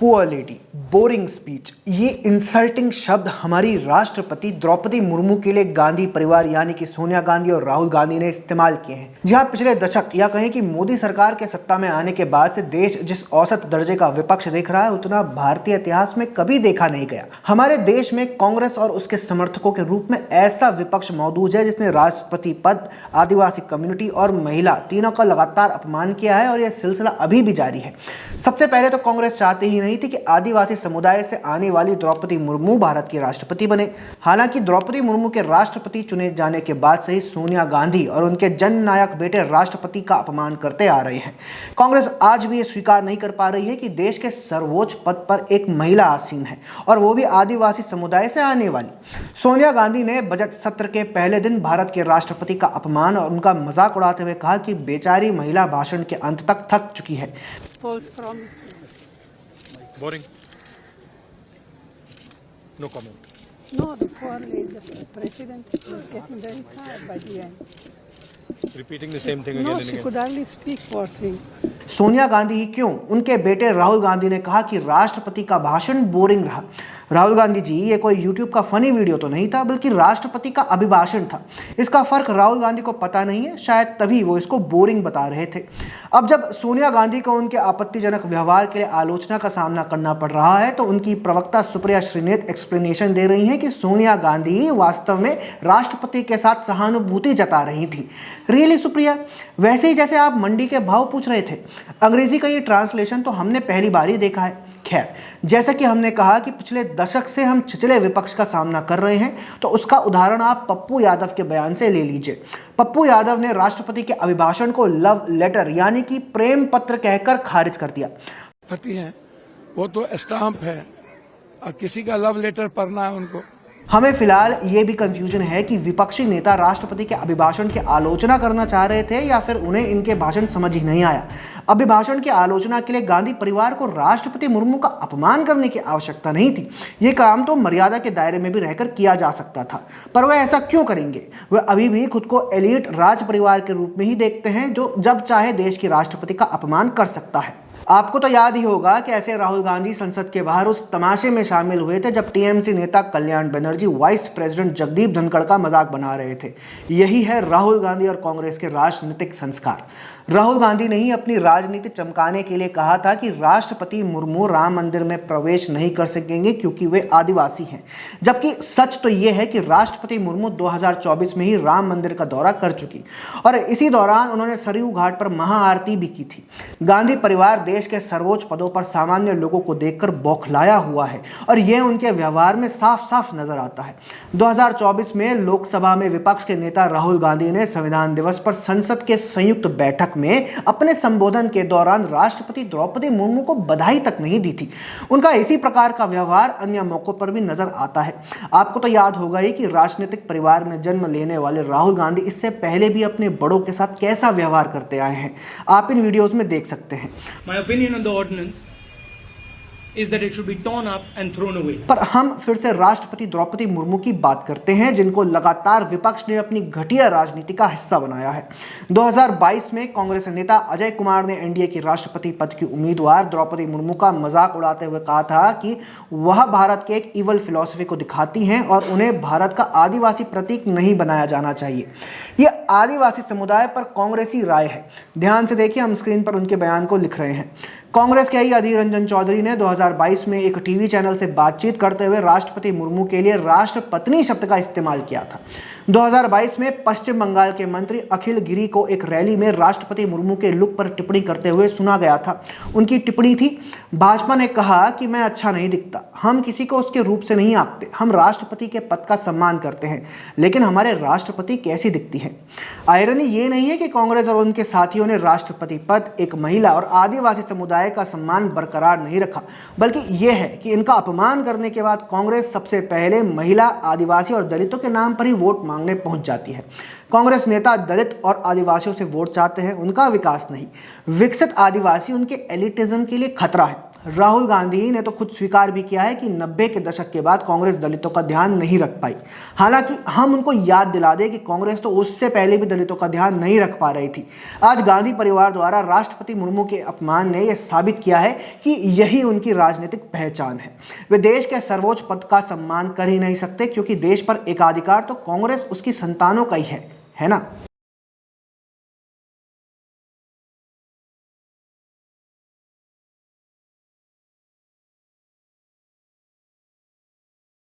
Poor lady, boring speech, ये insulting शब्द हमारी राष्ट्रपति द्रौपदी मुर्मू के लिए गांधी परिवार यानी कि सोनिया गांधी और राहुल गांधी ने इस्तेमाल किए हैं। जहां पिछले दशक या कहें कि मोदी सरकार के सत्ता में आने के बाद से देश जिस औसत दर्जे का विपक्ष देख रहा है उतना भारतीय इतिहास में कभी देखा नहीं गया। हमारे देश में कांग्रेस और उसके समर्थकों के रूप में ऐसा विपक्ष मौजूद है जिसने राष्ट्रपति पद, आदिवासी कम्युनिटी और महिला तीनों का लगातार अपमान किया है और यह सिलसिला अभी भी जारी है। सबसे पहले तो कांग्रेस चाहती ही नहीं थी कि आदिवासी समुदाय से आने वाली द्रौपदी मुर्मू भारत की राष्ट्रपति बने। हालांकि द्रौपदी मुर्मू के राष्ट्रपति चुने जाने के बाद से ही सोनिया गांधी और उनके जननायक बेटे राष्ट्रपति का अपमान करते आ रहे हैं। कांग्रेस आज भी ये स्वीकार नहीं कर पा रही है कि देश के सर्वोच्च पद पर एक महिला आसीन है और वो भी आदिवासी समुदाय से आने वाली। सोनिया गांधी ने बजट सत्र के पहले दिन भारत के राष्ट्रपति का अपमान और उनका मजाक उड़ाते हुए कहा कि बेचारी महिला भाषण के अंत तक थक चुकी है। False promise. Boring. No comment. No, the poor lady, the president was getting very tired by the end. Repeating the same thing again No, and she again. could hardly speak, poor thing. Sonia Gandhi ही क्यों, उनके बेटे राहुल गांधी ने कहा कि राष्ट्रपति का भाषण boring रहा। राहुल गांधी जी, ये कोई यूट्यूब का फनी वीडियो तो नहीं था बल्कि राष्ट्रपति का अभिभाषण था। इसका फर्क राहुल गांधी को पता नहीं है, शायद तभी वो इसको बोरिंग बता रहे थे। अब जब सोनिया गांधी को उनके आपत्तिजनक व्यवहार के लिए आलोचना का सामना करना पड़ रहा है तो उनकी प्रवक्ता सुप्रिया श्रीनेत एक्सप्लेनेशन दे रही हैं कि सोनिया गांधी वास्तव में राष्ट्रपति के साथ सहानुभूति जता रही थी। रियली सुप्रिया, वैसे ही जैसे आप मंडी के भाव पूछ रहे थे। अंग्रेजी का ये ट्रांसलेशन तो हमने पहली बार ही देखा है। खैर, जैसा कि हमने कहा कि पिछले दशक से हम छिछले विपक्ष का सामना कर रहे हैं, तो उसका उदाहरण आप पप्पू यादव के बयान से ले लीजिए। पप्पू यादव ने राष्ट्रपति के अभिभाषण को लव लेटर यानी कि प्रेम पत्र कहकर खारिज कर दिया। पति हैं वो तो स्टाम्प है और किसी का लव लेटर पढ़ना है उनको। हमें फिलहाल ये भी कंफ्यूजन है कि विपक्षी नेता राष्ट्रपति के अभिभाषण की आलोचना करना चाह रहे थे या फिर उन्हें इनके भाषण समझ ही नहीं आया। अभिभाषण की आलोचना के लिए गांधी परिवार को राष्ट्रपति मुर्मू का अपमान करने की आवश्यकता नहीं थी। ये काम तो मर्यादा के दायरे में भी रहकर किया जा सकता था, पर वह ऐसा क्यों करेंगे? वह अभी भी खुद को एलीट राज परिवार के रूप में ही देखते हैं जो जब चाहे देश के राष्ट्रपति का अपमान कर सकता है। आपको तो याद ही होगा कि ऐसे राहुल गांधी संसद के बाहर उस तमाशे में शामिल हुए थे जब टीएमसी नेता कल्याण बनर्जी वाइस प्रेसिडेंट जगदीप धनखड़ का मजाक बना रहे थे। यही है राहुल गांधी और कांग्रेस के राजनीतिक संस्कार। राहुल गांधी ने ही अपनी राजनीति चमकाने के लिए कहा था कि राष्ट्रपति मुर्मू राम मंदिर में प्रवेश नहीं कर सकेंगे क्योंकि वे आदिवासी हैं, जबकि सच तो यह है कि राष्ट्रपति मुर्मू 2024 में ही राम मंदिर का दौरा कर चुकी और इसी दौरान उन्होंने सरयू घाट पर महाआरती भी की थी। गांधी परिवार देश के सर्वोच्च पदों पर सामान्य लोगों को देखकर बौखलाया हुआ है और यह उनके व्यवहार में साफ साफ नजर आता है। 2024 में लोकसभा में विपक्ष के नेता राहुल गांधी ने संविधान दिवस पर संसद के संयुक्त बैठक में अपने संबोधन के दौरान राष्ट्रपति द्रौपदी मुर्मू को बधाई तक नहीं दी थी। उनका इसी प्रकार का व्यवहार अन्य मौकों पर भी नजर आता है। आपको तो याद होगा ही कि राजनीतिक परिवार में जन्म लेने वाले राहुल गांधी इससे पहले भी अपने बड़ों के साथ कैसा व्यवहार करते आए हैं, आप इन वीडियोस में देख सकते हैं। My opinion on the ordinance is that it should be torn up and thrown away. पर हम फिर से राष्ट्रपति द्रौपदी मुर्मू की बात करते हैं जिनको लगातार विपक्ष ने अपनी घटिया राजनीति का हिस्सा बनाया है। 2022 में कांग्रेस नेता अजय कुमार ने एनडीए की राष्ट्रपति पद की उम्मीदवार द्रौपदी मुर्मू का मजाक उड़ाते हुए कहा था कि वह भारत के एक इवल फिलॉसफी को दिखाती हैं और उन्हें भारत का आदिवासी प्रतीक नहीं बनाया जाना चाहिए। यह आदिवासी समुदाय पर कांग्रेसी राय है। ध्यान से देखिए, हम स्क्रीन पर उनके बयान को लिख रहे हैं। कांग्रेस के ही अधीर रंजन चौधरी ने 2022 में एक टीवी चैनल से बातचीत करते हुए राष्ट्रपति मुर्मू के लिए राष्ट्रपत्नी शब्द का इस्तेमाल किया था। 2022 में पश्चिम बंगाल के मंत्री अखिल गिरी को एक रैली में राष्ट्रपति मुर्मू के लुक पर टिप्पणी करते हुए सुना गया था। उनकी टिप्पणी थी, भाजपा ने कहा कि मैं अच्छा नहीं दिखता, हम किसी को उसके रूप से नहीं आंकते, हम राष्ट्रपति के पद का सम्मान करते हैं, लेकिन हमारे राष्ट्रपति कैसी दिखती है। आयरनी ये नहीं है कि कांग्रेस और उनके साथियों ने राष्ट्रपति पद, एक महिला और आदिवासी समुदाय का सम्मान बरकरार नहीं रखा, बल्कि यह है कि इनका अपमान करने के बाद कांग्रेस सबसे पहले महिला, आदिवासी और दलितों के नाम पर ही वोट मांगने पहुंच जाती है। कांग्रेस नेता दलित और आदिवासियों से वोट चाहते हैं, उनका विकास नहीं। विकसित आदिवासी उनके एलिटिज्म के लिए खतरा है। राहुल गांधी ने तो खुद स्वीकार भी किया है कि 90 के दशक के बाद कांग्रेस दलितों का ध्यान नहीं रख पाई। हालांकि हम उनको याद दिला दें कि कांग्रेस तो उससे पहले भी दलितों का ध्यान नहीं रख पा रही थी। आज गांधी परिवार द्वारा राष्ट्रपति मुर्मू के अपमान ने यह साबित किया है कि यही उनकी राजनीतिक पहचान है। वे देश के सर्वोच्च पद का सम्मान कर ही नहीं सकते, क्योंकि देश पर एकाधिकार तो कांग्रेस उसकी संतानों का ही है ना।